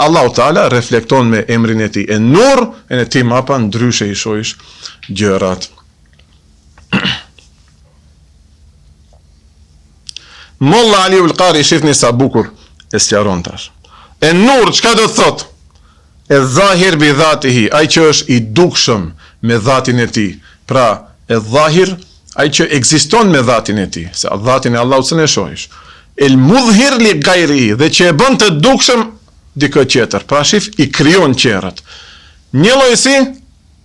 S1: Allahu Taala reflekton me emrin e tij En-Nur, e ne ti mapa ndryshe i shohish gjërat. Molla Aliul Qari shifni sa bukur e sqaron tash. En-Nur çka do thot? E dhahir bi dhatihi, ai që është i dukshëm me dhatin e tij. Pra, e dhahir, ai që ekziston me dhatin e tij, se dhatin e Allahut s'e shohish. El mudhir li ghairihi, dhe që e bën të dukshëm dikë tjetër. Pra shif i krijon qerrët. Një lloj si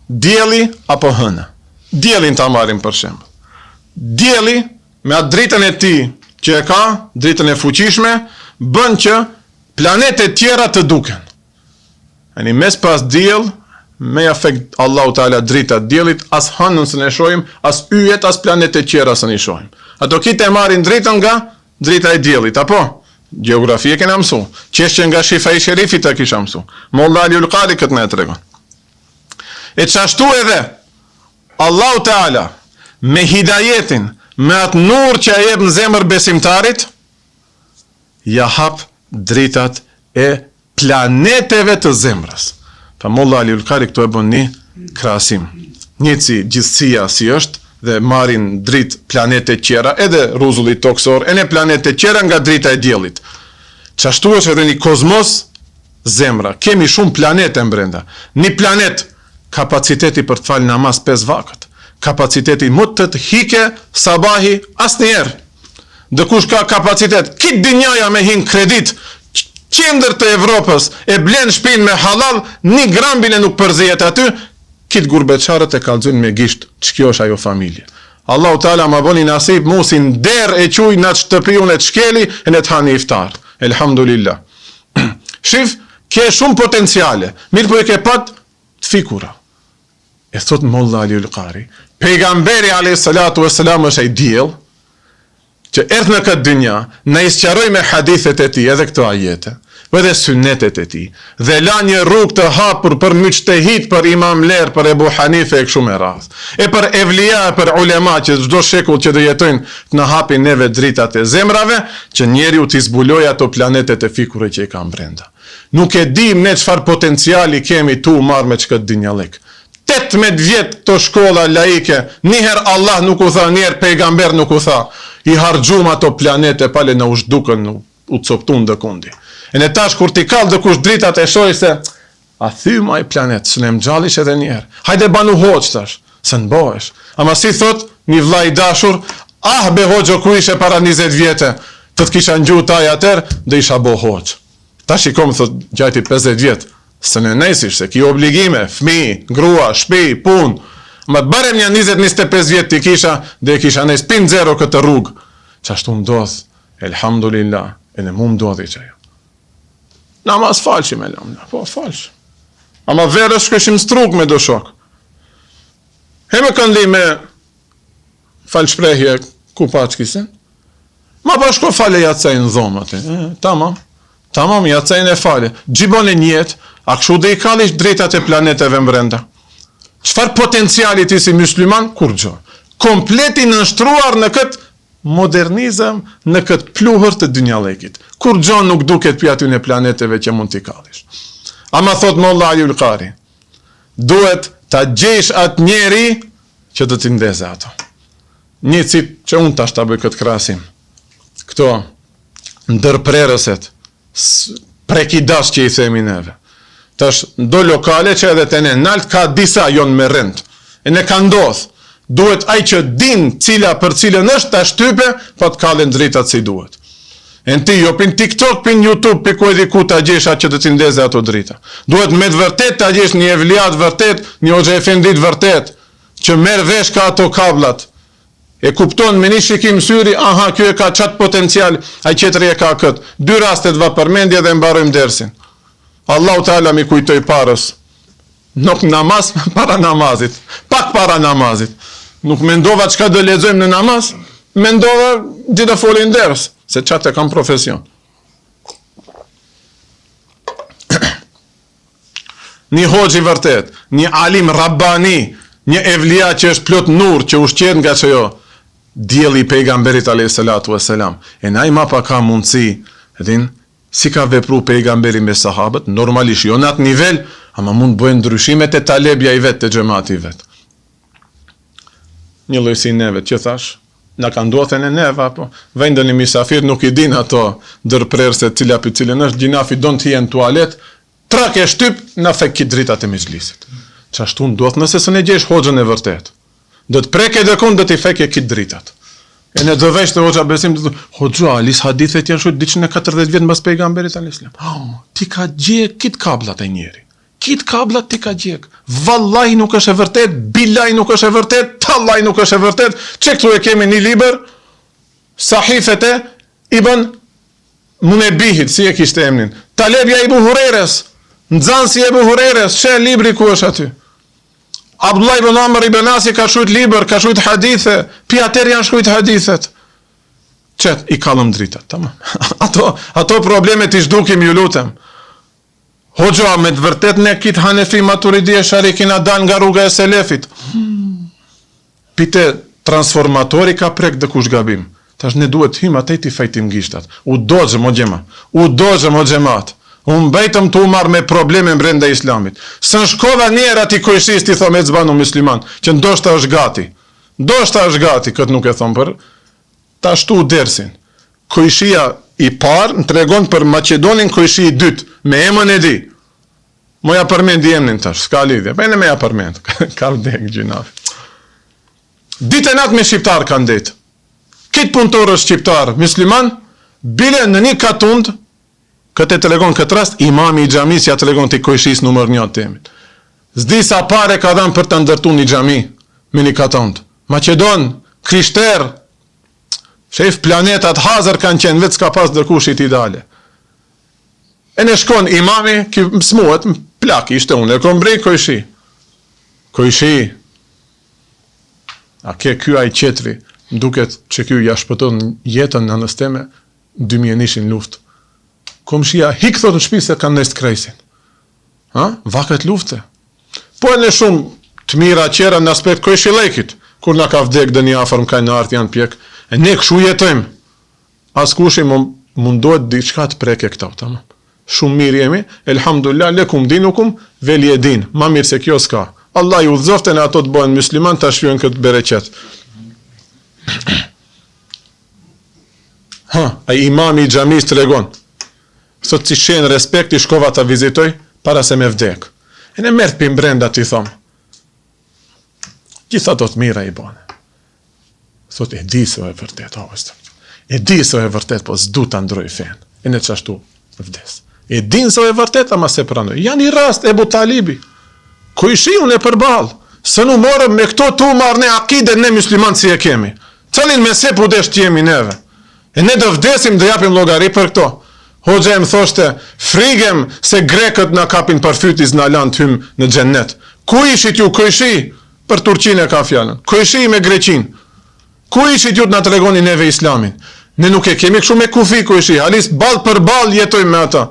S1: dielli apo hëna. Diellin ta marrim për shemb. Dielli me atë dritën e tij që e ka, dritën e fuqishme, bën që planetet tjera të duken. Ani mes pas diell, me afekt Allahu Taala drita diellit, as hënën së ne shohim, as yjet, as planetet tjera së ne shohim. Ato kitë e marrin dritën nga drita e diellit, apo? Gjeografi e kena mësu. Qeshqe nga shifa i sherifit e kisha mësu. Molla Aliul Qari këtë ne e tregon. E qashtu edhe, Allahu Taala, me hidajetin, me atë nur që a jep në zemër besimtarit, ja hap dritat e planeteve të zemrës. Pa Molla Aliul Qari këto e bën një krahasim. Njëci gjithësia si është, dhe marrin dritë planetet tjera, edhe rruzullit toksor, e në planetet tjera nga drita e diellit. Qashtu është edhe një kozmos zemra. Kemi shumë planete brenda. Një planet kapaciteti për të falë namaz 5 vakët. Kapaciteti më të hike sabahi asnjëherë. Dëkush ka kapacitet, kitë dinjaja me hin kredit, qendër të Evropës e blen shpinë me halal, 1 gram bile nuk përzihet aty, kitë gurbeçarët e kallëzojnë me gisht, ç'kjo është ajo familje. Allahu Teala ma boni nasib musin der e quj në shtëpiun e të shkeli e në të hani iftar. Elhamdulillah. Shif, ke shumë potenciale, mirë po e ke pat të fikura. E thot Molla Aliul Qari, pejgamberi a.s. është ai diell që erdhë në këtë dynja, në isqaroj me hadithet e ti, edhe këto ajete, edhe sunnetet e ti, dhe la një rrugë të hapur për mujtehid, për Imam Ler, për Ebu Hanife e kështu me radhë, e për evlija, e për ulema, që çdo shekull që do jetojnë të në hapin neve dritat e zemrave, që njeriu t'i zbuloj ato planetet e fikure që i kam brenda. Nuk e dim ne çfarë potenciali kemi tu marrë me çka dynjallik. 18 vjet të shkolla laike, njëherë Allah nuk u tha, njëherë pejgamber nuk u tha, i harxhum ato planete pale në ushdukën, u coptun dë kundi. E në tash kur ti kall dëkush dritat e shoj se, a thyma i planet, së ne mgjallish edhe njerë. Hajde banu hoq tash, se në bohesh. Ama si thot, një vlla i dashur, be hoqo ku ishe para 20 vjetë, të kisha ngju taj atër, dhe isha bo hoq. Ta shikom, thot, gjajti 50 vjetë, së në nësish, se ki obligime, fmi, grua, shpi, pun, ma të barem një 20-25 vjetë t'i kisha, dhe kisha nëjës pin zero këtë rrugë. Qashtu ndodh, elhamdulillah, e në mu ndodhi që jo. Namaz falqi me lamna, po falq. Ama verës shkëshim struk me do shok. He me këndi me falqprehje ku pa që kisen, ma pa shko fale jacajnë dhomë ati, tamam, jacajnë e fale, gjibon e njetë, a këshu dhe i kalish drejtat e planeteve mbrenda. Çfarë potenciali ti si musliman? Kur gjo. Kompleti nështruar në këtë modernizëm, në këtë pluhër të dynjalekit. Kur gjo nuk duket për aty në planeteve që mund t'i kalish. Ama thot Molla Aliul Qari, duhet ta gjesh atë njeri që do t'i ndeze ato. Një cip që unë tash ta bëj këtë krasim. Këto ndërprerëset, prekidash që i themi neve. Tash do lokale që edhe të ne nalt ka disa jonë me rënd. E ne ka ndodh. Duhet ai që din cila për cilën është ta shtype, po të kallen dritat si duhet. E në ti jo pin TikTok, pin YouTube, pi ku edhe ku ta gjesh atë që të t'indeze ato drita. Duhet me të vërtet ta gjesh një evliat vërtet, një hoxha efendit vërtet, që merr vesh ka ato kablat. E kupton me një shikim syri, aha, kjo e ka qatë potencial, ai qetëri e ka këtë. 2 rastet va përmendje dhe mbarojmë dersin. Allahu Teala mi kujtoj parës. Nuk namaz, para namazit. Pak para namazit. Nuk mendova çka do lexojmë në namaz, mendova gjithë folin ders, se çatë kam profesion. Një hoxh i vërtet, një alim rabbani, një evlia që është plot nur, që ushqet nga çajo dielli i pejgamberit alayhis salatu wassalam. E nai ma pa ka mundsi, edhin si ka vepru pejgamberi me sahabët, normalisht jo në atë nivel, ama mund bëjnë ndryshimet e talebja i vetë, të gjemati i vetë. Një lojsi neve, që thash, na ka ndodhen e neve, apo vendën i misafir nuk i din ato dërprerse cila për cilën është, gjinafi don të jenë tualet, trak e shtyp, na fek ki dritat e mizhlisit. Qashtu ndodh nëse së ne gjesh hoxhën e vërtet. Do të preke dhe kun, do t'i fek e ki dritat. E në dëvesh të hoxha besim të hoxha, alis hadithet janë shujt 140 vjetë mbas pejgamberit al-Islam. Ti ka gjek kit kablat e njeri. Kit kablat ti ka gjek. Vallahi nuk është e vërtet, billahi nuk është e vërtet, tallahi nuk është e vërtet. Që këtu e kemi një liber, sahifet e Ibn Munebihit, si e kishte emnin. Talebja Ebu Hurerës, nxansi Ebu Hurerës, që libri ku është aty. Abdullah ibn Amr ibn Asi ka shujt liber, ka shujt hadithe, pi atër janë shujt hadithet. Qet, i kalëm dritat, tamam. Ato problemet i shdukim ju lutem. Hoxha, me të vërtet ne kitë Hanefi Maturidi e Sharikina dal nga rruga e selefit. Pite transformatori ka prek dhe kush gabim. Tash ne duhet him atë ti fajtim gishtat. U dozëm o gjema. U dozëm o gjemat. Unë bejtëm të umar me probleme brenda islamit. Së në shkova njerë ati kojshis ti thome të zbanu musliman, që ndoshta është gati. Ndoshta është gati, këtë nuk e thon për ta shtu dersin. Kojshia i parë në tregon për Maqedonin, kojshi i dytë, me emën e di. Moja përmend emrin tash, s'ka lidhje. Po ne më ja përmend. Ka vdek gjinaf. Ditë natë me shqiptar kanë det. Këtë punëtor është shqiptar, musliman, bile në një katund, këtë e tregon këtë rast, imami i xhamisë ja tregon ti kojshis numër 1 temin. S'di sa pare ka dhënë për të ndërtuar një xhami me një katund. Maqedon, krishter, shef planetat hazër kanë qenë, vetë s'ka pas dërkushit ideale. E në shkon imami, ki smuhet, plak, ishte unë, e kom brej kojshi. Kojshi, a ke ky aj qetri, duket që ky ja shpëton jetën në nësteme, 2000 ishin luft. Komshia hik thot në shtëpi se kanë nest krejsin. Vaket lufte. Po e në shumë të mira qera në aspekt kojshilekit, kur na ka vdek dë një afër më kaj në artë janë pjek, e ne këshu jetojmë. As kushi mundohet diçka të preke këta, tamam. Shumë mirë jemi, elhamdulillah, lekum dinukum, veli e din, ma mirë se kjo s'ka. Allah ju udhëzofte në ato të bëhen musliman, të shpjojnë këtë bereqet. A imami i xhamis të regon, sot si shenë respekti shkova të vizitoj, para se me vdek. E në mërtë për brenda t'i thomë, gjitha do të mira i bane. Thot, e di se o e vërtet, e di se o e vërtet, po s'du të ndroj fen. E në qashtu vdes. E din se o e vërtet, ama se pranoj. Janë i rast Ebu Talibi. Kojshi unë e përbal. Së nu morëm me këto tu marrë ne akide ne musliman si e kemi. Cëllin me se pudesh t'jemi neve. E ne do vdesim dhe japim logari për këto. Hoxha e më thoshte, frigem se grekët na kapin për fytis në alan të hymë në gjennet. Ku ishit ju kojshi? Për Turqinë e ka fjallën. Kojshi me Greqinë. Ku ishit ju të na të regoni neve islamin? Ne nuk e kemi këshu me kufi kojshi. Halis bal për bal jetojmë me ata.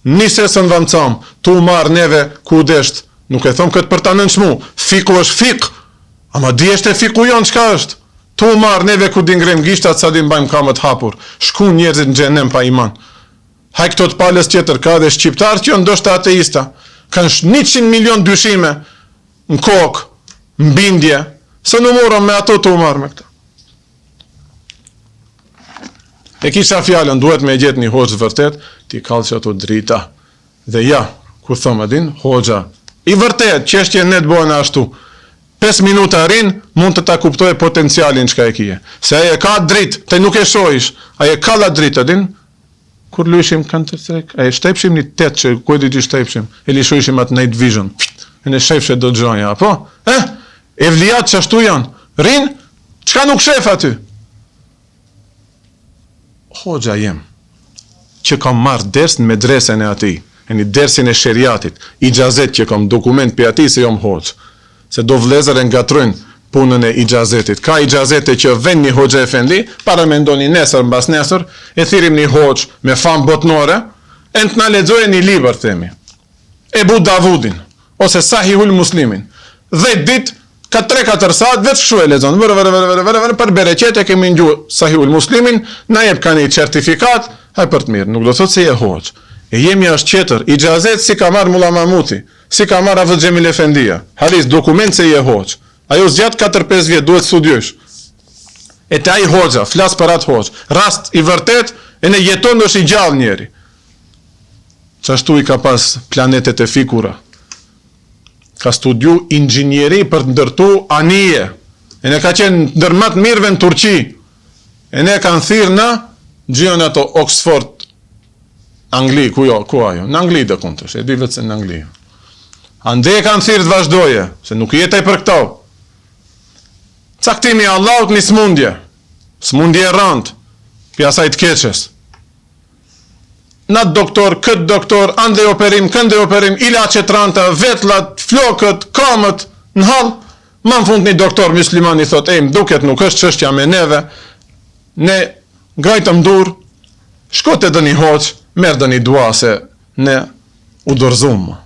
S1: Nisesën vëmcam, tu marë neve ku desht. Nuk e thom këtë për ta nënçmu. Fiku është fik. Ama di është e fiku jonë qka është. Tu marë neve ku dingrem gishtat sa din bajmë kamët hapur. Shku njerëzit në gjenem pa iman. Haj këto të palës tjetër, ka dhe shqiptar që janë ndoshta ateista. Kanë 100 milion dyshime në kokë, në bindje, se në morëm me ato të umarë me këta. E kisha fjallën, duhet me gjetë një hoxhë vërtet, ti kallë që ato drita. Dhe ja, ku thëmë adin, hoxha, i vërtet, qeshtje ne të bojnë ashtu. 5 minuta rinë, mund të ta kuptoj potencialin që ka e kije. Se aje ka dritë, te nuk e shohish, aje ka la dritë, adin, kur luishim kanë të trek, aje shtepshim një tetë që kujdi që shtepshim, e li shohishim atë night vision, e në shefshe do gjoja, apo? Evlijat që ashtu janë, rinë, qka nuk shef aty? Hoxha jem, që kam marrë ders në medresen e ati, e një dersin e sheriatit, i gjazet që kam dokument për ati se jom hoxh, se do vlezër e ngatrojnë punën e i gjazetit. Ka i gjazete që vend një hoxha efendi, para me ndoni nesër mbas nesër, e thirim një hoxh me fam botnore, e në të na lexojë një libër, themi, Ebu Davudin, ose Sahihul Muslimin, 10 ditë, ka 3-4 saat, veç kështu e lexon, vërë, për bereqet e kemi ngju Sahihul Muslimin, na jep ka një certifikat, haj për të mirë, nuk do thot se je hoxh. E jemi është qetër, i gjazet si ka marrë Mulla Mamuti, si ka marrë Afët Xhemil Efendia, halis, dokument se je hoxh. Ajo zgjat 4-5 vjet, duhet studiosh. E te ai hoxha, flas për atë hoxh, rast i vërtet, e ne jeton është i gjallë njeri. Qashtu i ka pas planetet e fikura. Ka studiu inxhinieri për të ndërtu anije. E ne ka qenë ndërmat mirëve në Turqi. E ne kanë thirë në gjion ato Oxford, Angli, ku ajo? Në Angli dhe kënë e di vetë se në Angli. Ande kanë thirë të vazhdoje, se nuk jetaj për këto. Caktimi Allahut një smundje rëndë, për asaj të keqes. Natë doktor, këtë doktor, ande operim, kënde operim, ilaçet rënda, vetlat, flokët, kamët, në halë, ma në fund një doktor musliman i thot, më duket nuk është çështja me neve, ne grajtëm dur, shkote dhe një hoqë, merë dhe një dua se ne u dorëzumë.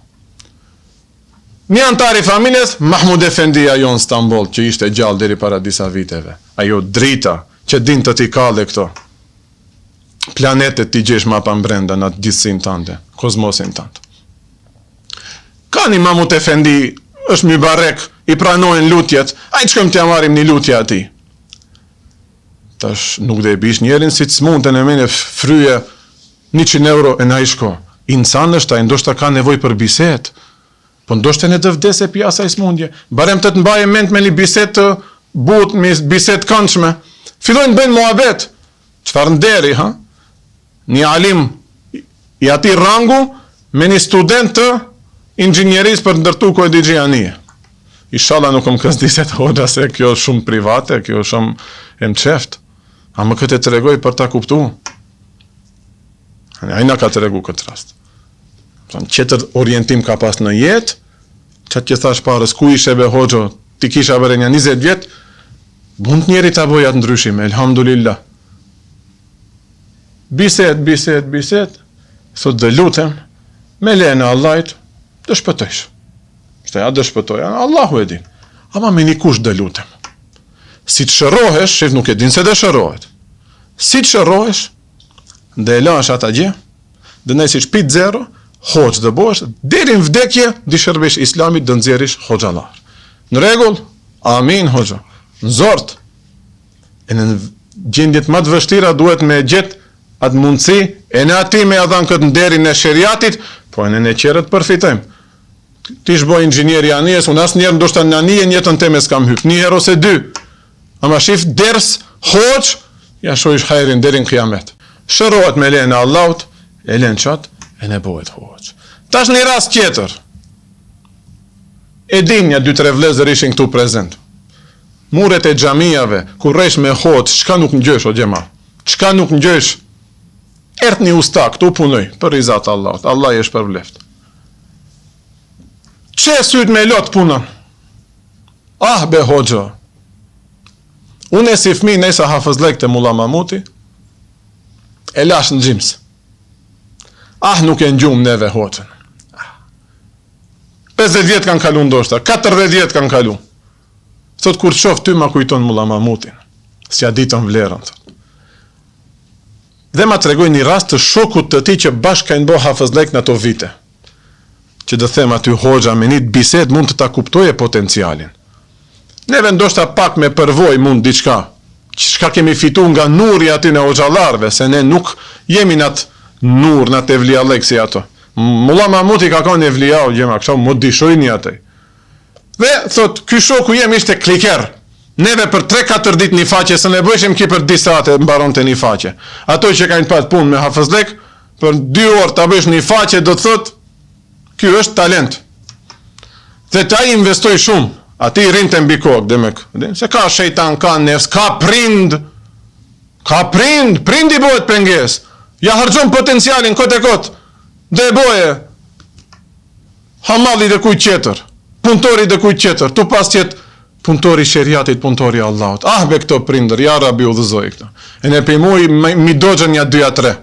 S1: Një antar i familjes, Mahmud Efendia jo në Stamboll, që ishte gjallë deri para disa viteve. Ajo drita, që din të t'i kalle këto. Planetet t'i gjesh ma pa mbrenda në gjithësin tante, kozmosin tante. Ka një Mahmud Efendi, është mübarek, i pranojnë lutjet, ajtë shkojmë t'ja marim një lutje ati. Tash nuk dhe i bish njerin si të smund të në mene fryje 100 euro e na i shko. Insan është, a ndoshta ka nevoj për biset, po ndoshta në të vdese pja asaj smundje. Barem të mbaje ment me një biset të but, me biset këndshme. Fillojnë bëjnë muhabet. Çfarë nderi, ha? Një alim i ati rangu me një student të inxhinierisë për ndërtu kojdigjianie. Inshallah nuk më kësdiset hoxha se kjo është shumë private, kjo është shumë e mçeft. A më këtë të regoj për ta kuptu? Ajna ka të regu këtë rast. Qetër orientim ka pas në jetë, që që thash parës, ku ishe be hoxho, ti kisha bere një 20 vjetë, mund njeri të bojat ndryshime, elhamdulillah. Biset, thot dhe lutem, me lene Allahit, dëshpëtojsh. Shte ja dëshpëtoj, Allahu e din. Ama me një kush dhe lutem. Si të shërohesh, shif nuk e din se dhe shërohet. Si të shërohesh, dhe e lash ata gje, dhe ne si shpit zero, hoqë dhe bosh, derin vdekje, di shërbesh islamit dhe nëzjerish hoxalar. Në regull, amin hoxha, në zort, e në gjendjet më të vështira duhet me gjet atë mundësi, e në ati me adhan këtë në derin e shëriatit, po e në qerët përfitojmë. Ti shboj inxhinieri anijes, unë asë njerë ndoshta në anijen jetën teme s'kam hyp, një herë ose dy, ama shif ders, hoqë, ja shohish hajrin derin kiamet. Shërohet me lejnë e Allahut, e lejnë qatë, e ne bohet hoqë. Tash një rast tjetër, e din një 2-3 vlezër ishin këtu prezent. Muret e xhamijave, kur resh me hoqë, çka nuk ngjesh o gjema, çka nuk ngjesh, ert një usta, këtu punoj, për rizat Allahut, Allah i është për vleft. Që syt me lot punën? Ah, be hoxha, unë e si fmi nëjsa hafëzlek të Mulla Mamuti, e lash në gjimës. Ah, nuk e në gjumë neve hoqën. 50 vjetë kanë kalu ndoshta, 40 vjetë kanë kalu. Thot, kur qof ty ma kujton Mulla Mamutin, s'ja ditën vlerën. Thot. Dhe ma të regoj një rast të shokut të ti që bashkë ka në bo hafëzlek në ato vite. Që dhe them aty hoxha me një biset mund të ta kuptoje potencialin. Neve ndoshta pak me përvoj mund diçka, çka kemi fitu nga nuri aty në hoxhallarve, se ne nuk jemi në atë nur, në atë evlia leksi ato. Mulla Mamuti ka kanë evlia o gjema, kësha më dishojni atej. Dhe, thot, ky shoku jem ishte kliker. Neve për 3-4 dit një faqe, se ne bëjshim ki për disate mbaron të një faqe. Ato që kanë pat punë me hafëzlek, për 2 orë ta bësh një faqe, do të thot, ky është talent. Dhe ta i investoj shumë, ati i rinë të mbi kokë, dhe me kë. Se ka shejtan, ka nefs, ka prind, prind i bojët penges. Ja harxon potencialin kote kot, dhe boje hamalli dhe kujt qetër, punëtori dhe kujt qetër, tu pas tjetë punëtori sheriatit, punëtori Allahut. Ah, be këto prindër, ja rabi u dhëzoj këto. E ne pëjmuj, mi dojën një 2-3.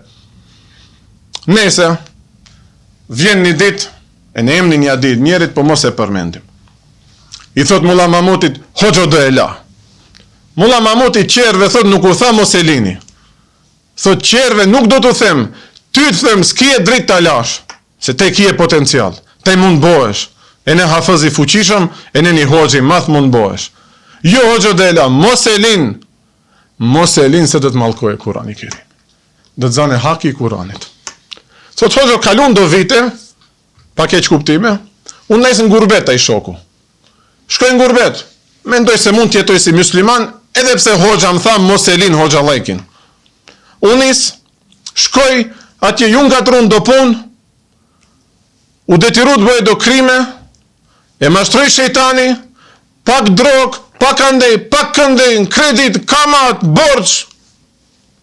S1: Nese, vjen një dit, e ne emni një dit njerit, po mos e përmendim. I thot Mulla Mamutit, hoxho do e la. Mulla Mamutit qerve thot nuk u tha mos e lini. Thot qerve nuk do të them, ty të them s'ki e dritë të lash, se te ki e potencial, te mund bohesh, e ne hafëz i fuqishëm, e ne një hoxhi math mund bohesh. Jo hoxho do e la, mos e lin se do të mallkoje Kurani Kerim. Do të zane haki i Kuranit. Thot hoxho kalun do vite, pa keq kuptime, unë nejsë në gurbet ai shoku. Shkoj në gurbet, mendoj se mund tjetoj si musliman, edhe pse hoxha më tha mos e lin hoxha lajkin. Unis, shkoj, atje ju nga trun do pun, u detiru të bëjë do krime, e mashtroj shejtani, pak drog, pak andej, pak këndej, kredit, kamat, borç,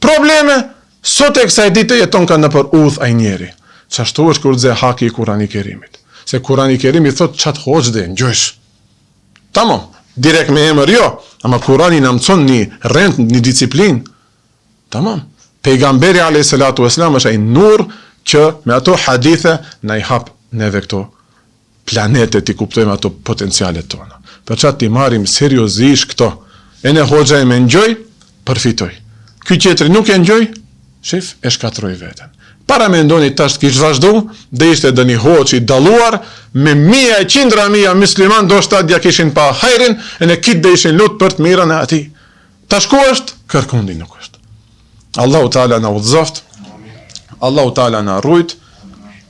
S1: probleme, sot e kësaj dite jeton ka në për udh ai njeri. Qashtu është kur dze haki i Kurani Kerimit. Se Kurani Kerimi thot qatë hoqë dhe në gjësh. Tamam, direkt me emër jo, ama Kurani në mëson një rend, një disiplin. Tamam, pejgamberi a.s. është ai nur që me ato hadithe na i hap neve këto planetet i kuptojmë ato potencialet tona. Për qatë ti marim seriozisht këto, e ne hoxha e me ngjoj, përfitoj. Ky qetri nuk e ngjoj, shif, e shkatroj veten. Para me ndoni tash kish vazhdu, dhe ishte dhe një hoq i daluar, me mija e qindra mija musliman, do shta dja kishin pa hajrin, e në kitë dhe ishin lutë për të mirën e ati. Tash ku është? Kërkundi nuk është. Allahu Teala na udhëzoft, Allahu Teala na rujt,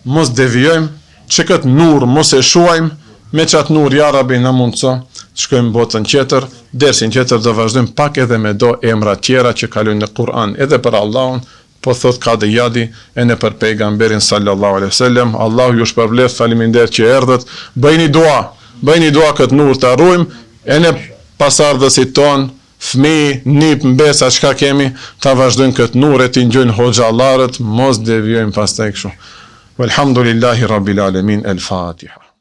S1: mos devijojmë, që këtë nur mos e shuajmë, me qatë nur ja Rabi na mundso, shkojmë botën tjetër, dersin tjetër do vazhdojmë pak edhe me do emra tjera që kalojnë në Kur'an, edhe për Allahun, po thot ka dhe jadi, e në për pejgamberin sallallahu alaihi wasallam. Allahu ju shpërbleft, faleminderit që erdhët, bëjni dua këtë nur të arrujmë, e në pasardhësit tonë, fëmijë, nip, mbesa, çka kemi, ta vazhdojmë këtë nur e t'i ngjojnë hoxhallarët, mos devijojmë pastaj kështu. Walhamdulillahi rabbil alamin, el Fatiha.